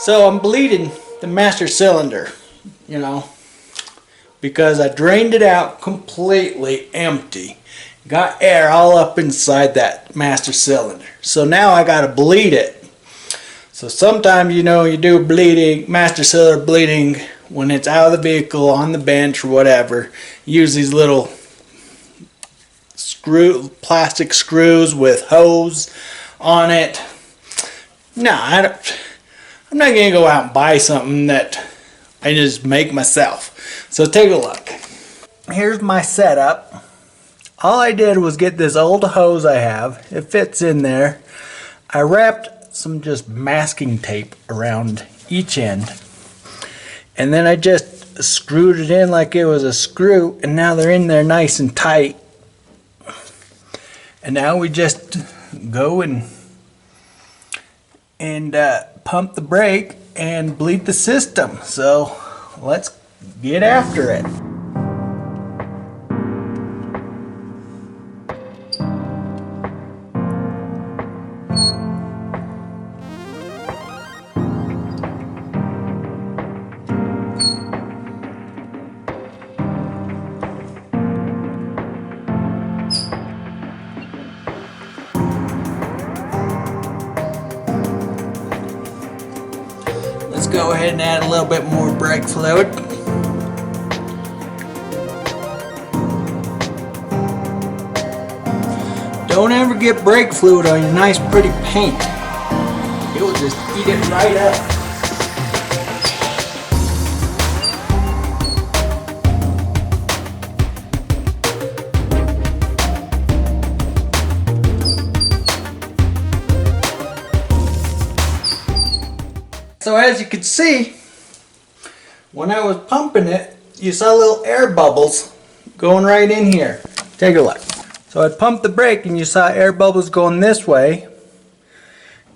So I'm bleeding the master cylinder, you know, because I drained it out completely empty. Got air all up inside that master cylinder. So now I gotta bleed it. So sometimes, you know, you do bleeding, master cylinder bleeding when it's out of the vehicle, on the bench or whatever. Use these little plastic screws with hose on it. No, I'm not gonna go out and buy something that I just make myself. So take a look. Here's my setup. All I did was get this old hose I have. It fits in there. I wrapped some just masking tape around each end. And then I just screwed it in like it was a screw, and now they're in there nice and tight. And now we just go and pump the brake and bleed the system. So let's get after it. Let's go ahead and add a little bit more brake fluid. Don't ever get brake fluid on your nice pretty paint. It will just eat it right up. So as you can see, when I was pumping it, you saw little air bubbles going right in here. Take a look. So I pumped the brake and you saw air bubbles going this way,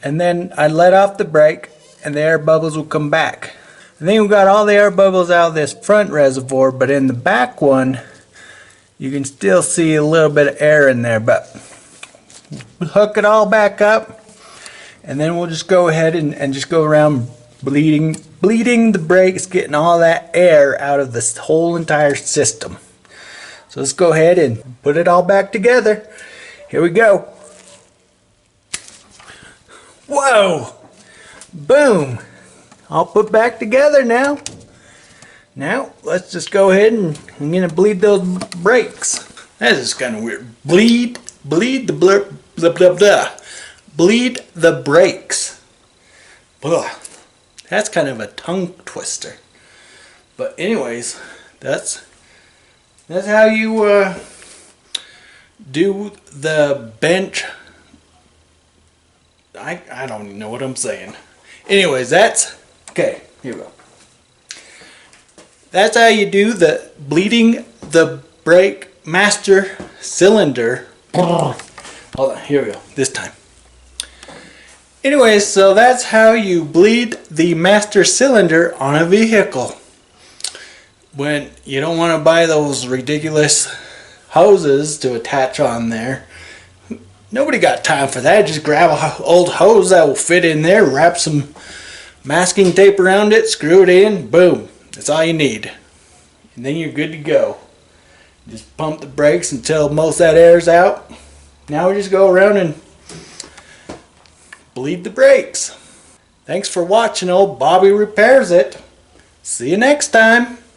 and then I let off the brake and the air bubbles will come back. And then we got all the air bubbles out of this front reservoir, but in the back one you can still see a little bit of air in there, but we'll hook it all back up and then we'll just go ahead and just go around bleeding the brakes, getting all that air out of this whole entire system. So let's go ahead and put it all back together. Here we go. Whoa! Boom! All put back together now. Now let's just go ahead and I'm gonna bleed those brakes. That is kind of weird. Bleed the bleed the brakes. Ugh. That's kind of a tongue twister. But anyways, that's how you do the bench. I don't even know what I'm saying. Anyways, that's okay. Here we go. That's how you do the bleeding the brake master cylinder. Hold on, here we go. This time. Anyways, so that's how you bleed the master cylinder on a vehicle. When you don't want to buy those ridiculous hoses to attach on there. Nobody got time for that. Just grab an old hose that will fit in there, wrap some masking tape around it, screw it in, boom. That's all you need. And then you're good to go. Just pump the brakes until most of that air's out. Now we just go around and bleed the brakes. Thanks for watching. Old Bobby Repairs It. See you next time.